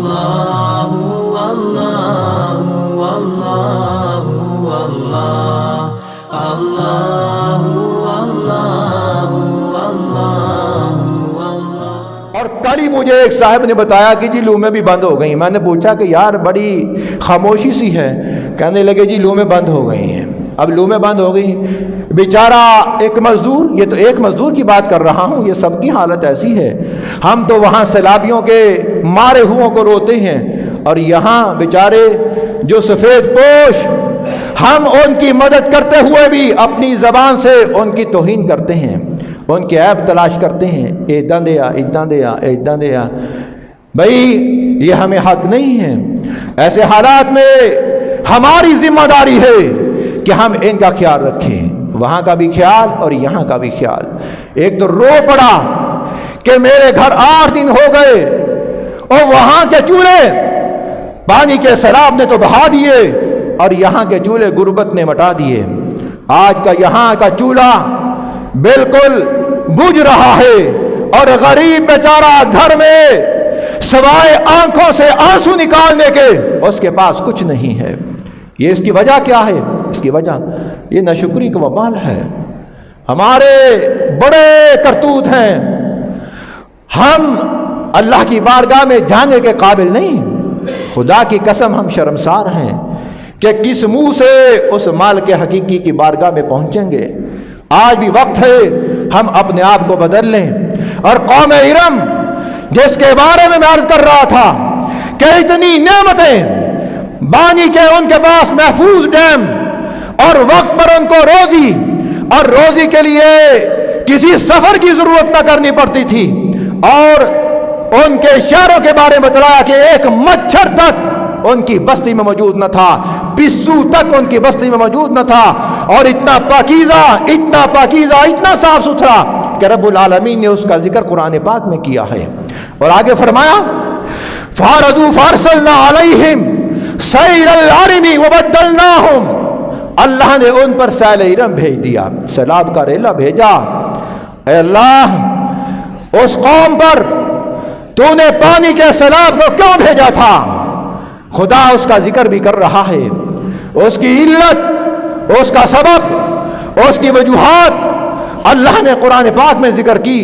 اللہ اللہ اللہ اللہ اللہ اللہ۔ اور کل ہی مجھے ایک صاحب نے بتایا کہ جی لومیں بھی بند ہو گئی۔ میں نے پوچھا کہ یار بڑی خاموشی سی ہے، کہنے لگے جی لومیں بند ہو گئی ہیں۔ اب لومیں بند ہو گئی، بیچارہ ایک مزدور، یہ تو ایک مزدور کی بات کر رہا ہوں، یہ سب کی حالت ایسی ہے۔ ہم تو وہاں سیلابیوں کے مارے ہوئوں کو روتے ہیں، اور یہاں بیچارے جو سفید پوش، ہم ان کی مدد کرتے ہوئے بھی اپنی زبان سے ان کی توہین کرتے ہیں، ان کے عیب تلاش کرتے ہیں، ایداں دیا ایداں دیا ایداں دیا۔ بھائی یہ ہمیں حق نہیں ہے۔ ایسے حالات میں ہماری ذمہ داری ہے کہ ہم ان کا خیال رکھیں، وہاں کا بھی خیال اور یہاں کا بھی خیال۔ ایک تو رو پڑا کہ میرے گھر 8 دن ہو گئے اور وہاں کے چولہے پانی کے سیلاب نے تو بہا دیے اور یہاں کے چولہے غربت نے مٹا دیے۔ آج کا یہاں کا چولہا بالکل بجھ رہا ہے، اور غریب بیچارہ گھر میں سوائے آنکھوں سے آنسو نکالنے کے اس کے پاس کچھ نہیں ہے۔ یہ اس کی وجہ کیا ہے؟ اس کی وجہ یہ ناشکری کا وبال ہے۔ ہمارے بڑے کرتوت ہیں، ہم اللہ کی بارگاہ میں جانے کے قابل نہیں۔ خدا کی قسم ہم شرمسار ہیں کہ کس منہ سے اس مالک حقیقی کی بارگاہ میں پہنچیں گے۔ آج بھی وقت ہے ہم اپنے آپ کو بدل لیں۔ اور قوم ارم جس کے بارے میں عرض کر رہا تھا کہ اتنی نعمتیں بانی کے ان کے پاس محفوظ ڈیم، اور وقت پر ان کو روزی، اور روزی کے لیے کسی سفر کی ضرورت نہ کرنی پڑتی تھی، اور ان کے شہروں کے بارے میں بتلایا کہ ایک مچھر تک ان کی بستی میں موجود نہ تھا، پسو تک ان کی بستی میں موجود نہ تھا، اور اتنا پاکیزہ اتنا پاکیزہ اتنا صاف ستھرا کہ رب العالمین نے اس کا ذکر قرآن پاک میں کیا ہے۔ اور آگے فرمایا فَارَضُوا فَأَرْسَلْنَا عَلَيْهِمْ سَيْلَ الْعَرِمِ وَبَدَّلْنَاهُمْ، اللہ نے ان پر سیل ارم بھیج دیا، سیلاب کا ریلا بھیجا۔ اے اللہ، اس قوم پر تو نے پانی کے سیلاب کو کیوں بھیجا تھا؟ خدا اس کا ذکر بھی کر رہا ہے، اس کی علت، اس کا سبب، اس کی وجوہات اللہ نے قرآن پاک میں ذکر کی۔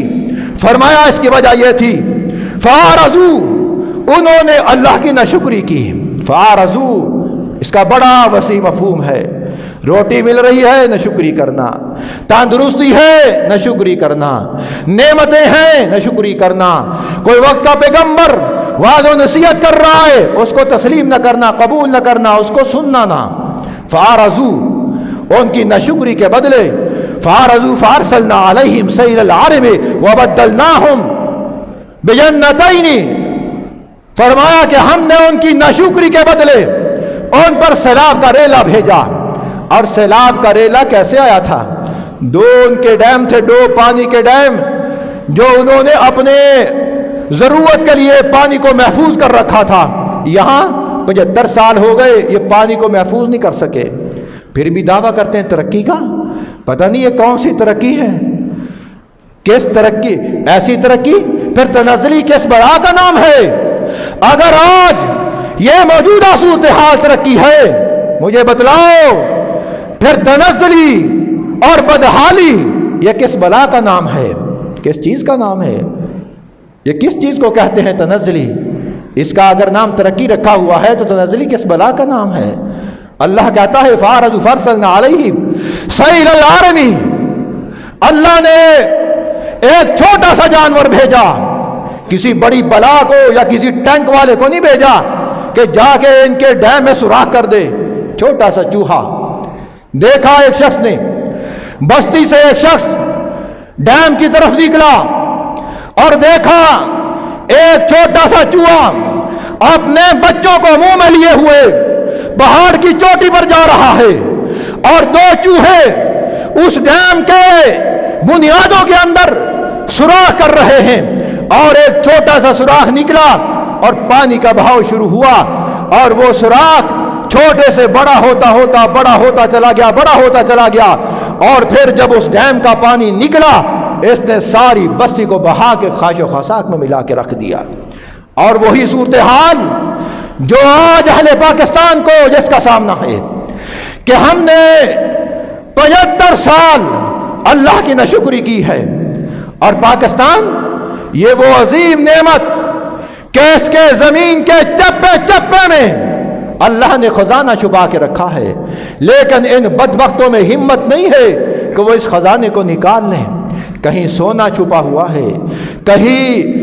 فرمایا اس کی وجہ یہ تھی فَارَضُوا، انہوں نے اللہ کی ناشکری کی۔ فَارَضُوا اس کا بڑا وسیع مفہوم ہے۔ روٹی مل رہی ہے ناشکری کرنا، تندرستی ہے ناشکری کرنا، نعمتیں ہیں ناشکری کرنا، کوئی وقت کا پیغمبر واعظ و نصیحت کر رہا ہے اس کو تسلیم نہ کرنا، قبول نہ کرنا، اس کو سننا نہ۔ فَارَضُوا ان کی ناشکری کے بدلے، فَارَضُوا فَأَرْسَلْنَا عَلَيْهِمْ سَيْلَ الْعَرِمِ وَبَدَّلْنَاهُمْ بِجَنَّتَيْنِ، فرمایا کہ ہم نے ان کی ناشکری کے بدلے ان پر سیلاب کا ریلا بھیجا۔ اور سیلاب کا ریلا کیسے آیا تھا؟ دو ان کے ڈیم تھے، دو پانی کے ڈیم جو انہوں نے اپنے ضرورت کے لیے پانی کو محفوظ کر رکھا تھا۔ یہاں 75 سال ہو گئے یہ پانی کو محفوظ نہیں کر سکے، پھر بھی دعویٰ کرتے ہیں ترقی کا۔ پتہ نہیں یہ کون سی ترقی ہے، کس ترقی؟ ایسی ترقی پھر تنزلی کس بڑا کا نام ہے؟ اگر آج یہ موجودہ صورتحال ترقی ہے، مجھے بتلاؤ پھر تنزلی اور بدحالی یہ کس بلا کا نام ہے؟ کس چیز کا نام ہے؟ یہ کس چیز کو کہتے ہیں تنزلی؟ اس کا اگر نام ترقی رکھا ہوا ہے تو تنزلی کس بلا کا نام ہے؟ اللہ کہتا ہے فَارَضُوا فَأَرْسَلْنَا عَلَيْهِمْ سَيْلَ الْعَرِمِ، اللہ نے ایک چھوٹا سا جانور بھیجا، کسی بڑی بلا کو یا کسی ٹینک والے کو نہیں بھیجا کہ جا کے ان کے ڈیم میں سوراخ کر دے۔ چھوٹا سا چوہا دیکھا ایک شخص نے، بستی سے ایک شخص ڈیم کی طرف نکلا اور دیکھا ایک چھوٹا سا چوہا اپنے بچوں کو منہ میں لیے ہوئے پہاڑ کی چوٹی پر جا رہا ہے، اور دو چوہے اس ڈیم کے بنیادوں کے اندر سوراخ کر رہے ہیں، اور ایک چھوٹا سا سوراخ نکلا اور پانی کا بہاؤ شروع ہوا، اور وہ سوراخ چھوٹے سے بڑا ہوتا ہوتا بڑا ہوتا چلا گیا، بڑا ہوتا چلا گیا، اور پھر جب اس ڈیم کا پانی نکلا اس نے ساری بستی کو بہا کے خاش و خساک میں ملا کے رکھ دیا۔ اور وہی صورتحال جو آج اہل پاکستان کو جس کا سامنا ہے کہ ہم نے 75 سال اللہ کی ناشکری کی ہے، اور پاکستان یہ وہ عظیم نعمت کہ اس کے زمین کے چپے چپے میں اللہ نے خزانہ چھپا کے رکھا ہے، لیکن ان بدبختوں میں ہمت نہیں ہے کہ وہ اس خزانے کو نکال لیں۔ کہیں سونا چھپا ہوا ہے، کہیں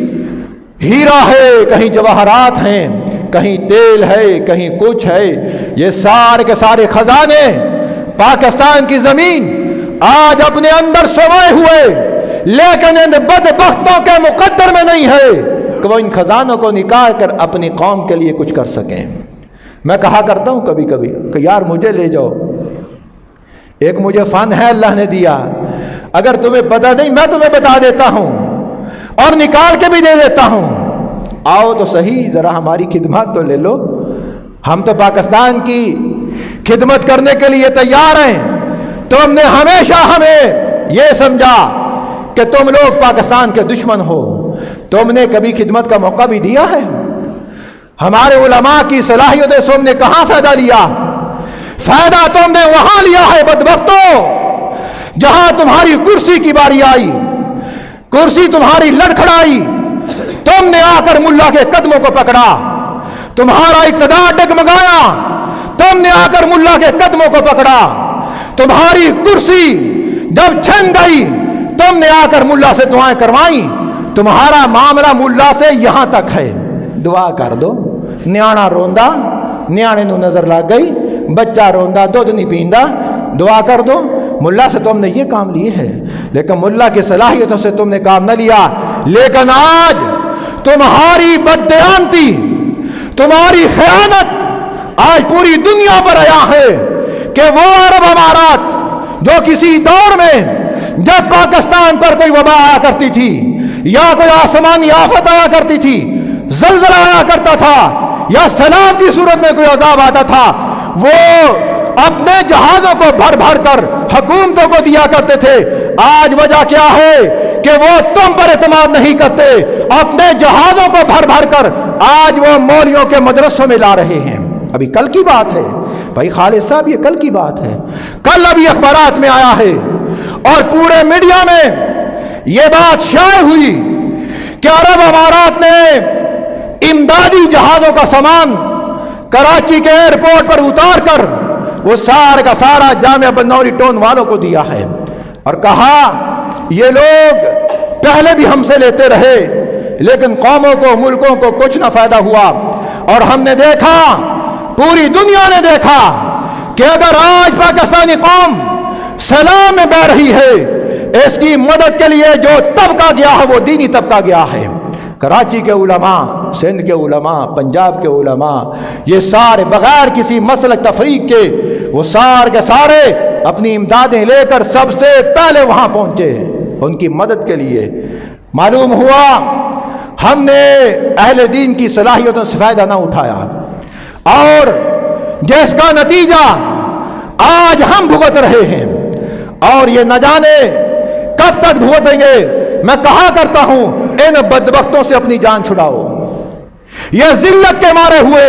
ہیرا ہے، کہیں جواہرات ہیں، کہیں تیل ہے، کہیں کچھ ہے، یہ سارے کے سارے خزانے پاکستان کی زمین آج اپنے اندر سوئے ہوئے، لیکن ان بدبختوں کے مقدر میں نہیں ہے کہ وہ ان خزانوں کو نکال کر اپنی قوم کے لیے کچھ کر سکیں۔ میں کہا کرتا ہوں کبھی کبھی کہ یار مجھے لے جاؤ، ایک مجھے فن ہے اللہ نے دیا، اگر تمہیں پتہ نہیں میں تمہیں بتا دیتا ہوں اور نکال کے بھی دے دیتا ہوں، آؤ تو صحیح ذرا ہماری خدمات تو لے لو، ہم تو پاکستان کی خدمت کرنے کے لیے تیار ہیں۔ تم نے ہمیشہ ہمیں یہ سمجھا کہ تم لوگ پاکستان کے دشمن ہو، تم نے کبھی خدمت کا موقع بھی دیا ہے؟ ہمارے علماء کی صلاحیتیں تم نے کہاں فائدہ لیا؟ فائدہ تم نے وہاں لیا ہے بدبختوں جہاں تمہاری کرسی کی باری آئی، کرسی تمہاری لڑکھڑائی، تم نے آ کر ملا کے قدموں کو پکڑا، تمہارا اقتدار ڈگمگایا، تم نے آ کر ملا کے قدموں کو پکڑا، تمہاری کرسی جب چھن گئی تم نے آ کر ملا سے دعائیں کروائیں۔ تمہارا معاملہ ملا سے یہاں تک ہے، دعا کر دو، نیانا روندا نیانے نو نظر لگ گئی، بچہ روندا دودھ نہیں پیندا، دعا کر دو۔ ملا سے تم نے یہ کام لیے ہے، لیکن ملا کی صلاحیتوں سے تم نے کام نہ لیا، لیکن آج تمہاری بددیانتی، تمہاری خیانت آج پوری دنیا پر آیا ہے کہ وہ عرب امارات جو کسی دور میں جب پاکستان پر کوئی وبا آیا کرتی تھی یا کوئی آسمانی آفت آیا کرتی تھی، زلزلہ آیا کرتا تھا یا سیلاب کی صورت میں کوئی عذاب آتا تھا، وہ اپنے جہازوں کو بھر بھر کر حکومتوں کو دیا کرتے تھے۔ آج وجہ کیا ہے کہ وہ تم پر اعتماد نہیں کرتے، اپنے جہازوں کو بھر بھر کر آج وہ مولیوں کے مدرسوں میں لا رہے ہیں۔ ابھی کل کی بات ہے بھائی خالد صاحب، یہ کل کی بات ہے، کل ابھی اخبارات میں آیا ہے اور پورے میڈیا میں یہ بات شائع ہوئی کہ عرب امارات نے امدادی جہازوں کا سامان کراچی کے ایئرپورٹ پر اتار کر وہ سارا کا سارا جامعہ بنوری ٹون والوں کو دیا ہے، اور کہا یہ لوگ پہلے بھی ہم سے لیتے رہے لیکن قوموں کو ملکوں کو کچھ نہ فائدہ ہوا، اور ہم نے دیکھا، پوری دنیا نے دیکھا کہ اگر آج پاکستانی قوم سلام میں بہ رہی ہے، اس کی مدد کے لیے جو طبقہ گیا ہے وہ دینی طبقہ گیا ہے۔ کراچی کے علماء، سندھ کے علماء، پنجاب کے علماء، یہ سارے بغیر کسی مسلک تفریق کے وہ سارے کے سارے اپنی امدادیں لے کر سب سے پہلے وہاں پہنچے ان کی مدد کے لیے۔ معلوم ہوا ہم نے اہل دین کی صلاحیتوں سے فائدہ نہ اٹھایا، اور جس کا نتیجہ آج ہم بھگت رہے ہیں، اور یہ نہ جانے کب تک بھگتیں گے۔ میں کہا کرتا ہوں ان بدبختوں سے اپنی جان چھڑاؤ، یہ ذلت کے مارے ہوئے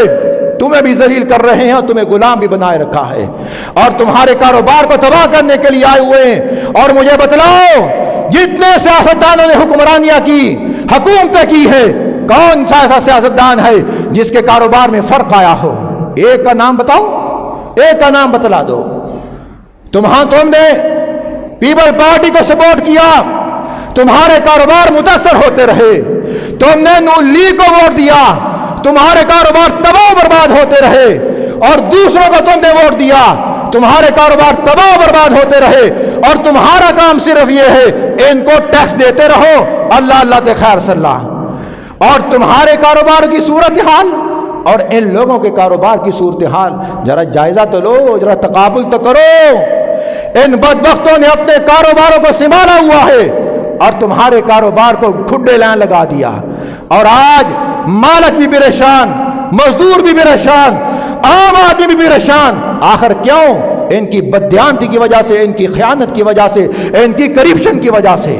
تمہیں بھی ذلیل کر رہے ہیں اور تمہیں غلام بھی بنائے رکھا ہے، اور تمہارے کاروبار کو تباہ کرنے کے لیے آئے ہوئے ہیں۔ اور مجھے بتلاؤ جتنے سیاستدانوں نے حکمرانیاں کی، حکومتیں کی ہے، کون سا ایسا سیاستدان ہے جس کے کاروبار میں فرق آیا ہو؟ ایک کا نام بتاؤ، ایک کا نام بتلا دو۔ تم نے پیپل پارٹی کو سپورٹ کیا، تمہارے کاروبار متاثر ہوتے رہے، تم نے نون لیگ کو ووٹ دیا، تمہارے کاروبار تباہ و برباد ہوتے رہے، اور دوسروں کو تم نے ووٹ دیا، تمہارے کاروبار تباہ و برباد ہوتے رہے، اور تمہارا کام صرف یہ ہے ان کو ٹیکس دیتے رہو، اللہ اللہ تے خیر صلی اللہ۔ اور تمہارے کاروبار کی صورتحال اور ان لوگوں کے کاروبار کی صورتحال ذرا جائزہ تو لو، ذرا تقابل تو کرو۔ ان بدبختوں نے اپنے کاروباروں کو سنبھالا ہوا ہے اور تمہارے کاروبار کو کھڈے لائن لگا دیا، اور آج مالک بھی پریشان، مزدور بھی پریشان، عام آدمی بھی پریشان۔ آخر کیوں؟ ان کی بددیانتی کی وجہ سے، ان کی خیانت کی وجہ سے، ان کی کرپشن کی وجہ سے۔